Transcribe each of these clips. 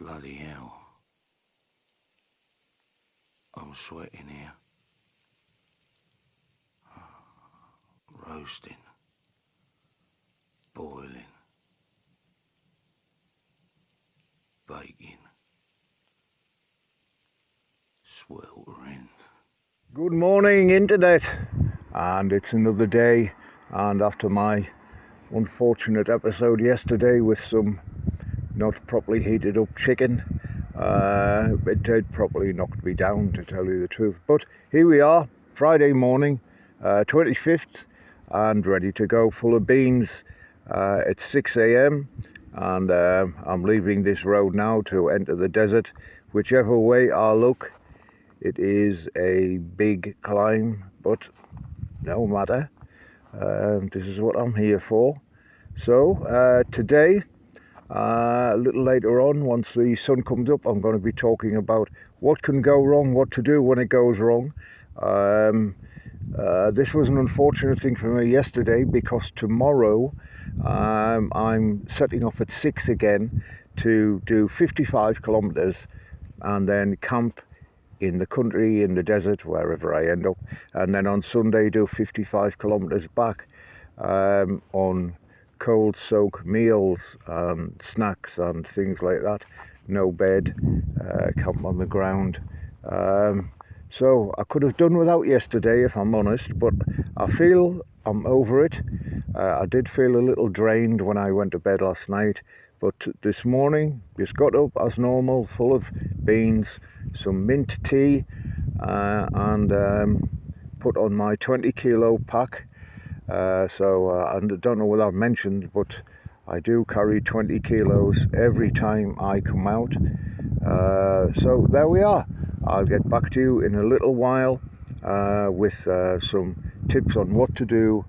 Bloody hell. I'm sweating here. Roasting. Boiling. Baking. Sweltering. Good morning, internet, and it's another day, and after my unfortunate episode yesterday with some not properly heated up chicken, it did properly knock me down, to tell you the truth. But here we are, Friday morning, 25th, and ready to go, full of beans. It's 6 a.m. and I'm leaving this road now to enter the desert. Whichever way I look, it is a big climb, but no matter. This is what I'm here for. So today, a little later on, once the sun comes up, I'm going to be talking about what can go wrong, what to do when it goes wrong. This was an unfortunate thing for me yesterday, because tomorrow I'm setting off at 6 again to do 55 kilometers and then camp in the country, in the desert, wherever I end up, and then on Sunday do 55 kilometers back on cold soak meals and snacks and things like that. No bed, camp on the ground. So I could have done without yesterday, if I'm honest, but I feel I'm over it. I did feel a little drained when I went to bed last night, but this morning just got up as normal, full of beans, some mint tea, and put on my 20 kilo pack. So I don't know whether I've mentioned, but I do carry 20 kilos every time I come out. So there we are. I'll get back to you in a little while with some tips on what to do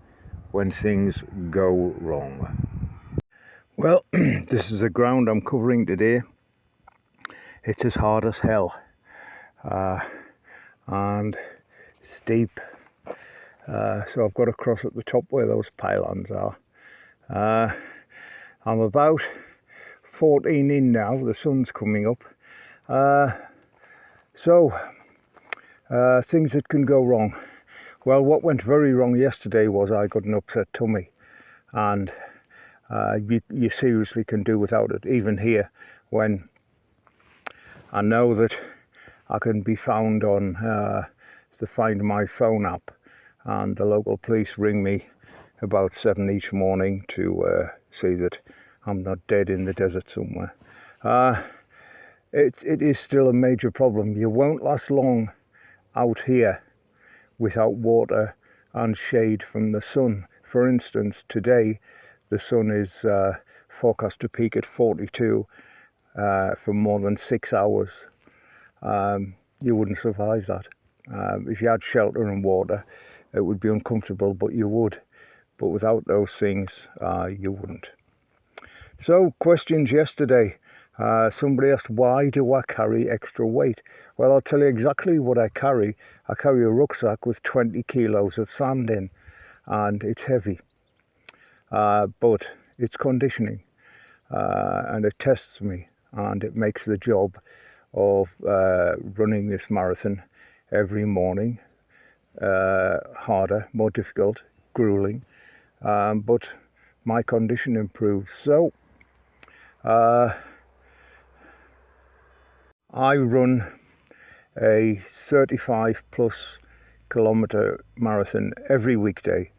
when things go wrong. Well, this is the ground I'm covering today. It's as hard as hell and steep. So I've got to cross at the top where those pylons are. I'm about 14 in now, the sun's coming up. So things that can go wrong. Well, what went very wrong yesterday was I got an upset tummy, and you seriously can do without it, even here, when I know that I can be found on the Find My Phone app, and the local police ring me about 7 each morning to see that I'm not dead in the desert somewhere. It is still a major problem. You won't last long out here without water and shade from the sun. For instance, today the sun is forecast to peak at 42 for more than 6 hours. You wouldn't survive that. If you had shelter and water, it would be uncomfortable, but you would. But without those things, you wouldn't. So, questions yesterday. Somebody asked, why do I carry extra weight? Well, I'll tell you exactly what I carry. I carry a rucksack with 20 kilos of sand in, and it's heavy. But it's conditioning, and it tests me, and it makes the job of running this marathon every morning harder, more difficult, grueling, but my condition improves. So I run a 35 plus kilometer marathon every weekday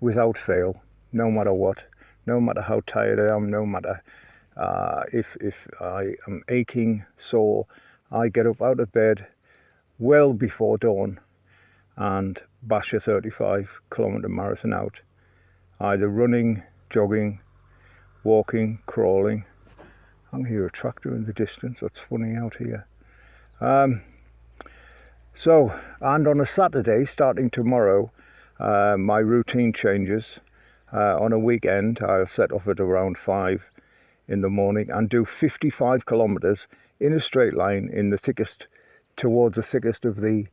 without fail, no matter what, no matter how tired I am, no matter if I am aching, sore. I get up out of bed well before dawn and bash a 35 kilometer marathon out, either running, jogging, walking, crawling. I can hear a tractor in the distance. That's funny out here. So, and on a Saturday, starting tomorrow, my routine changes. On a weekend, I'll set off at around 5 in the morning and do 55 kilometers in a straight line in the thickest, towards the thickest of the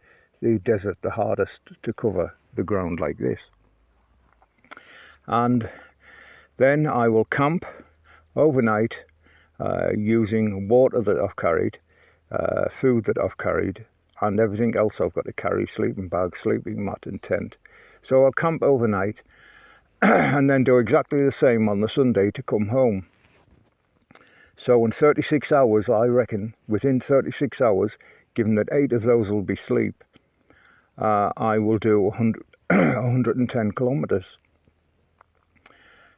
desert, the hardest to cover the ground like this. And then I will camp overnight using water that I've carried, food that I've carried, and everything else I've got to carry, sleeping bag, sleeping mat and tent. So I'll camp overnight and then do exactly the same on the Sunday to come home. So in 36 hours, I reckon, within 36 hours, given that 8 of those will be sleep, I will do 110 kilometres.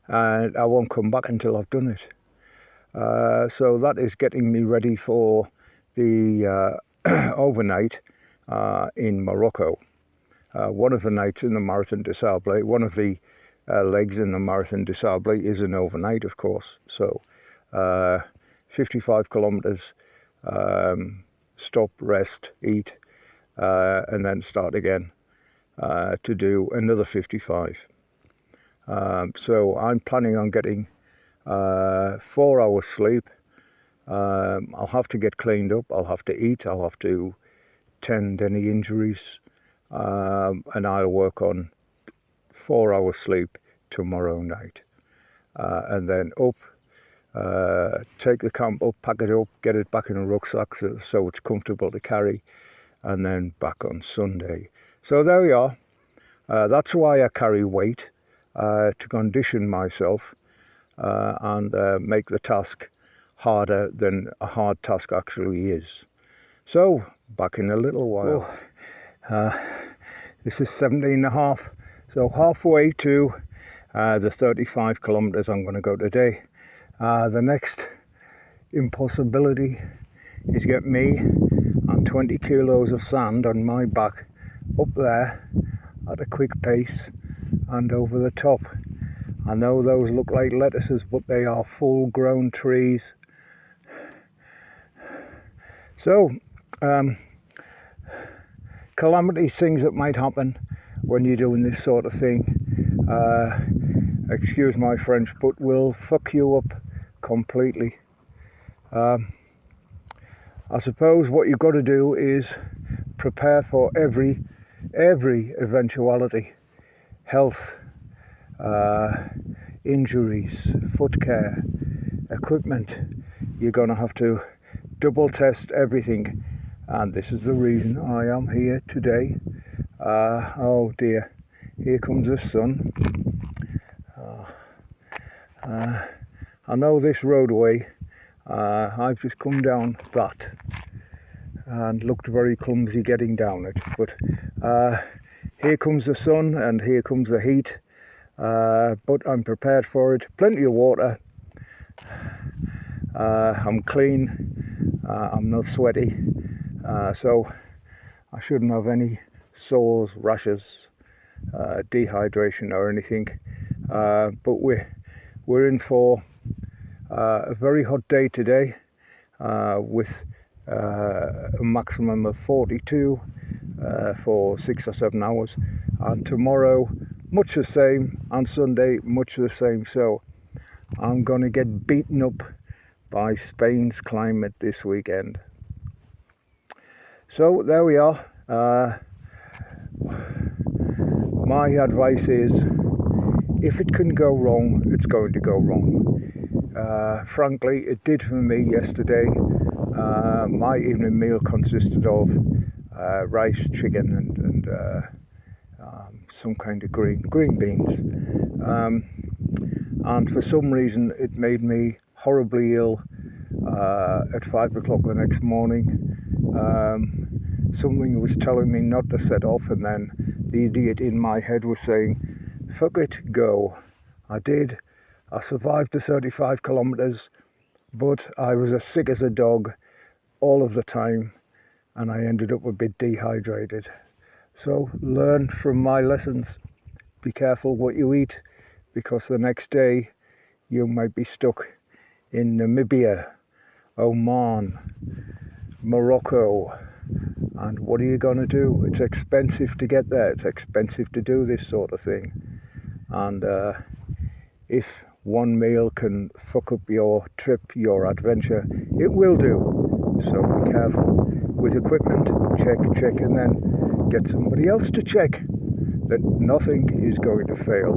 And I won't come back until I've done it. So that is getting me ready for the overnight in Morocco. One of the nights in the Marathon des Sables, one of the legs in the Marathon des Sables is an overnight, of course. So 55 kilometres, stop, rest, eat, and then start again to do another 55. So I'm planning on getting 4 hours sleep. I'll have to get cleaned up, I'll have to eat, I'll have to tend any injuries, and I'll work on 4 hours sleep tomorrow night. And then up, take the camp up, pack it up, get it back in a rucksack so it's comfortable to carry, and then back on Sunday. So there we are. That's why I carry weight, to condition myself and make the task harder than a hard task actually is. So back in a little while. This is 17.5, so halfway to the 35 kilometres I'm going to go today. The next impossibility is get me and 20 kilos of sand on my back up there at a quick pace and over the top. I know those look like lettuces, but they are full grown trees. So calamities, things that might happen when you're doing this sort of thing, excuse my French, but will fuck you up completely. I suppose what you've got to do is prepare for every eventuality. Health, injuries, foot care, equipment. You're going to have to double test everything, and this is the reason I am here today. Oh dear, here comes the sun. I know this roadway, I've just come down that and looked very clumsy getting down it, but here comes the sun and here comes the heat, but I'm prepared for it. Plenty of water, I'm clean, I'm not sweaty, so I shouldn't have any sores, rashes, dehydration or anything, but we're in for a very hot day today, with a maximum of 42 for 6 or 7 hours, and tomorrow much the same, and Sunday much the same. So I'm gonna get beaten up by Spain's climate this weekend. So there we are. My advice is, if it can go wrong, it's going to go wrong. Frankly, it did for me yesterday. My evening meal consisted of rice, chicken, and some kind of green beans. And for some reason, it made me horribly ill at 5 o'clock the next morning. Something was telling me not to set off, and then the idiot in my head was saying, fuck it, go. I did. I survived the 35 kilometres, but I was as sick as a dog all of the time, and I ended up a bit dehydrated. So learn from my lessons. Be careful what you eat, because the next day you might be stuck in Namibia, Oman, Morocco, and what are you going to do? It's expensive to get there. It's expensive to do this sort of thing, and if one meal can fuck up your trip, your adventure, it will do. So be careful with equipment. Check, and then get somebody else to check that nothing is going to fail.